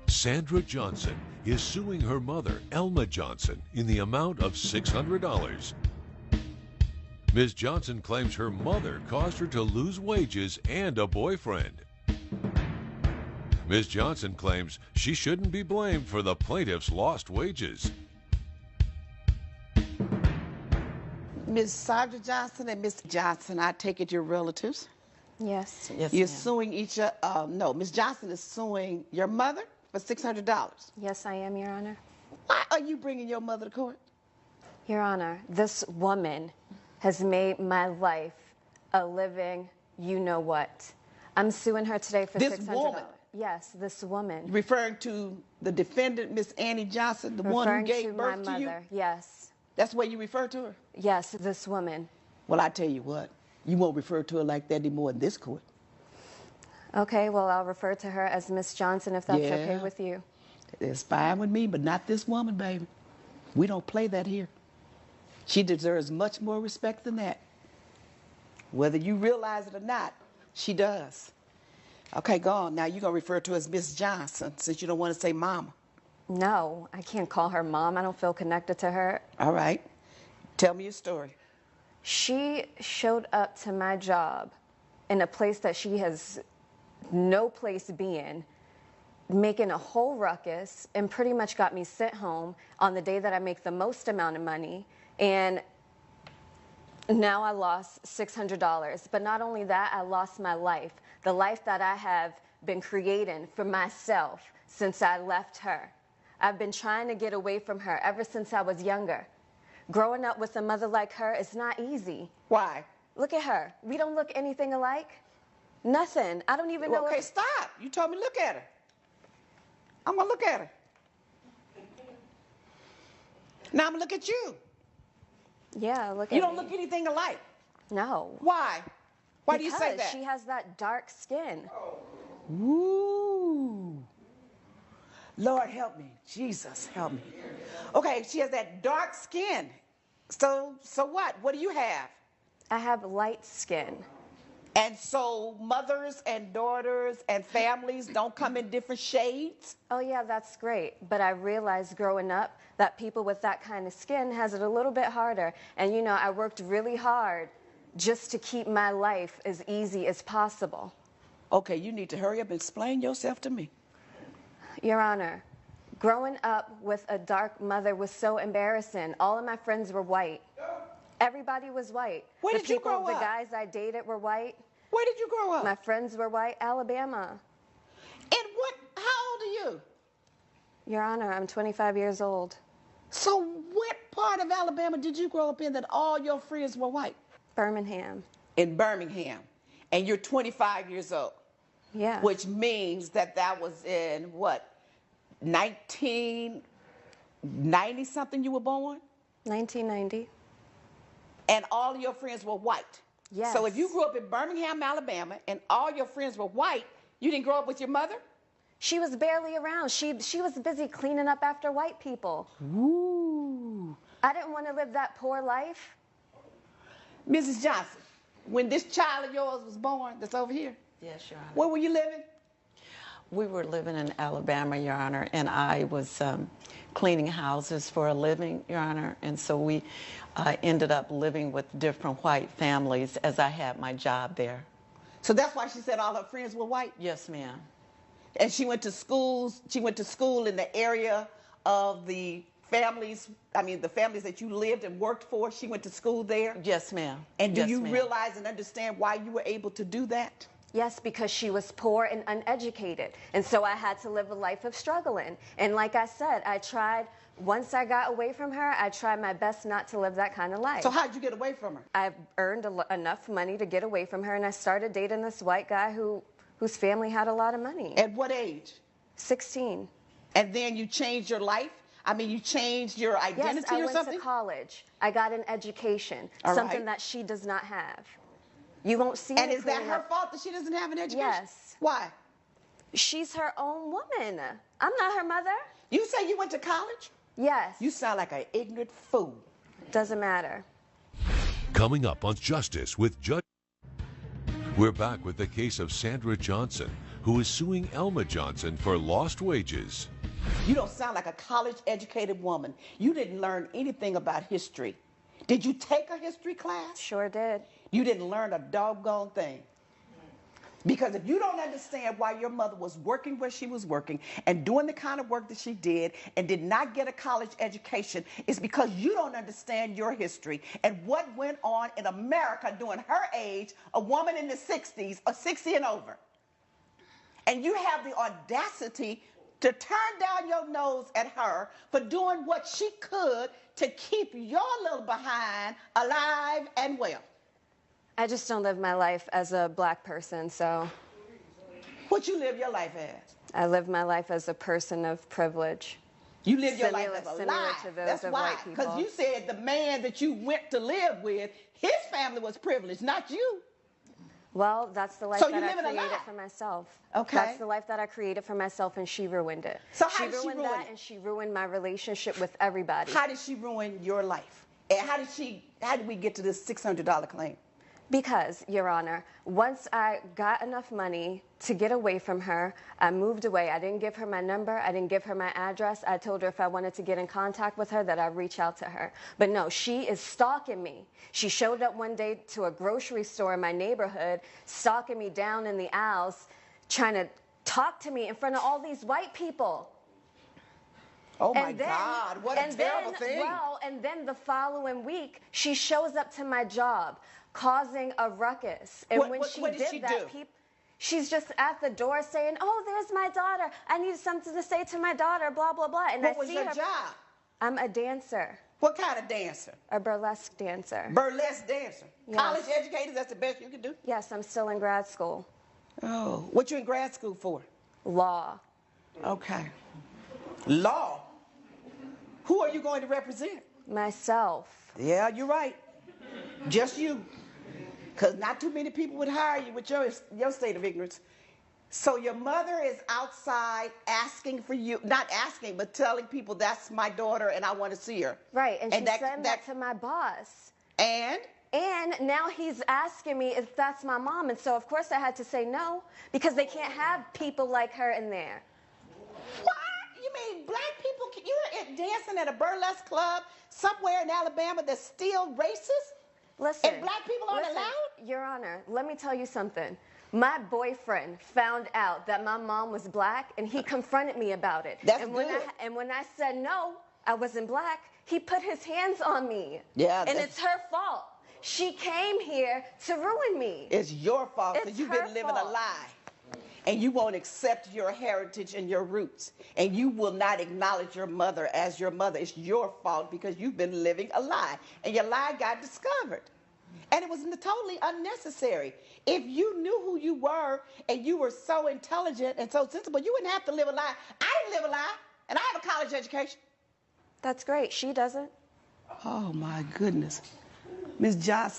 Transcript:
Sandra Johnson is suing her mother, Elma Johnson, in the amount of $600. Ms. Johnson claims her mother caused her to lose wages and a boyfriend. Ms. Johnson claims she shouldn't be blamed for the plaintiff's lost wages. Ms. Sandra Johnson and Mr. Johnson, I take it you're relatives? Yes. Yes, You're ma'am. suing each other. No, Ms. Johnson is suing your mother for $600. Yes, I am, Your Honor. Why are you bringing your mother to court? Your Honor, this woman has made my life a living you-know-what. I'm suing her today for This $600. woman? Yes, this woman. Referring to the defendant, Miss Annie Johnson, the one who Referring gave to birth my to you? mother. Yes. That's the way you refer to her? Yes, this woman. Well, I tell you what, you won't refer to her like that anymore in this court. Okay, well, I'll refer to her as Miss Johnson if that's okay Yeah. with you. It's fine with me, but not this woman, baby. We don't play that here. She deserves much more respect than that. Whether you realize it or not, she does. Okay, go on. Now you're going to refer to her as Miss Johnson since you don't want to say mama. No, I can't call her mom. I don't feel connected to her. All right. Tell me your story. She showed up to my job in a place that she has no place being, making a whole ruckus, and pretty much got me sent home on the day that I make the most amount of money. And now I lost $600. But not only that, I lost my life, the life that I have been creating for myself since I left her. I've been trying to get away from her ever since I was younger. Growing up with a mother like her is not easy. Why? Look at her. We don't look anything alike. Nothing. I don't even know. Okay, stop. You told me look at her. I'm going to look at her. Now I'm going to look at you. Yeah, look at You don't me. look anything alike. No. Why? Why do you say Because that? she has that dark skin. Ooh. Lord help me. Jesus help me. Okay, she has that dark skin. So what? What do you have? I have light skin. And so mothers and daughters and families don't come in different shades? Oh yeah, that's great. But I realized growing up that people with that kind of skin has it a little bit harder. And you know, I worked really hard just to keep my life as easy as possible. Okay, you need to hurry up and explain yourself to me. Your Honor, growing up with a dark mother was so embarrassing. All of my friends were white. Everybody was white. Where did you grow The up? guys I dated were white. Where did you grow up? My friends were white. Alabama. And what, how old are you? Your Honor, I'm 25 years old. So what part of Alabama did you grow up in that all your friends were white? Birmingham. In Birmingham. And you're 25 years old. Yeah. Which means that was in what, 1990 something you were born? 1990. And all of your friends were white. Yes. So if you grew up in Birmingham, Alabama, and all your friends were white, you didn't grow up with your mother? She was barely around. She was busy cleaning up after white people. Ooh. I didn't want to live that poor life. Mrs. Johnson, when this child of yours was born, that's over here, Yes, Your Honor. where were you living? We were living in Alabama, Your Honor, and I was cleaning houses for a living, Your Honor, and so we ended up living with different white families as I had my job there. So that's why she said all her friends were white? Yes, ma'am. And she went to school in the area of the families, the families that you lived and worked for. She went to school there? Yes, ma'am. And do Yes, you ma'am. realize and understand why you were able to do that? Yes, because she was poor and uneducated. And so I had to live a life of struggling. And like I said, once I got away from her, I tried my best not to live that kind of life. So how'd you get away from her? I earned enough money to get away from her, and I started dating this white guy whose family had a lot of money. At what age? 16. And then you changed your life? You changed your identity Yes, I or went something? to college. I got an education, All something right. that she does not have. You won't see And me is that cleaning her up. fault that she doesn't have an education? Yes. Why? She's her own woman. I'm not her mother. You say you went to college? Yes. You sound like an ignorant fool. Doesn't matter. Coming up on Justice with Judge. We're back with the case of Sandra Johnson, who is suing Elma Johnson for lost wages. You don't sound like a college-educated woman. You didn't learn anything about history. Did you take a history class? Sure did. You didn't learn a doggone thing. Because if you don't understand why your mother was working where she was working and doing the kind of work that she did and did not get a college education, it's because you don't understand your history and what went on in America during her age, a woman in the 60s or 60 and over. And you have the audacity to turn down your nose at her for doing what she could to keep your little behind alive and well. I just don't live my life as a black person, so. What you live your life as? I live my life as a person of privilege. You live your life as a Similar lie. to those That's of why. white people. Because you said the man that you went to live with, his family was privileged, not you. Well, that's the life So that you I live in a created lie. for myself. Okay. That's the life that I created for myself, and she ruined it. So how did she ruined ruin that, it? and she ruined my relationship with everybody. How did she ruin your life? And how did we get to this $600 claim? Because, Your Honor, once I got enough money to get away from her, I moved away. I didn't give her my number. I didn't give her my address. I told her if I wanted to get in contact with her that I'd reach out to her. But no, she is stalking me. She showed up one day to a grocery store in my neighborhood, stalking me down in the aisles, trying to talk to me in front of all these white people. Oh my God, what a terrible thing. Well, and then the following week, she shows up to my job, causing a ruckus. And What when did she do? She's just at the door saying, "Oh, there's my daughter. I need something to say to my daughter, blah, blah, blah." And What I was see your her. job? I'm a dancer, What kind of dancer? a burlesque dancer. Burlesque dancer. Yes. College educated, that's the best you can do? Yes, I'm still in grad school. Oh, what you in grad school for? Law. Okay. Law? Who are you going to represent? Myself. Yeah, you're right. Just you. Because not too many people would hire you with your state of ignorance. So your mother is outside asking for you, not asking, but telling people that's my daughter and I want to see her. Right, and she said that to my boss. And? And now he's asking me if that's my mom. And so, of course, I had to say no, because they can't have people like her in there. What? You mean black people, you're dancing at a burlesque club somewhere in Alabama that's still racist? Listen. And black people aren't allowed? Your Honor, let me tell you something. My boyfriend found out that my mom was black, and he confronted me about it. That's and good. when I said no, I wasn't black, he put his hands on me. Yeah. And it's her fault. She came here to ruin me. It's your fault because It's you've her been living a fault. lie. And you won't accept your heritage and your roots. And you will not acknowledge your mother as your mother. It's your fault because you've been living a lie. And your lie got discovered. And it was totally unnecessary. If you knew who you were and you were so intelligent and so sensible, you wouldn't have to live a lie. I didn't live a lie, and I have a college education. That's great. She doesn't. Oh, my goodness. Ms. Johnson.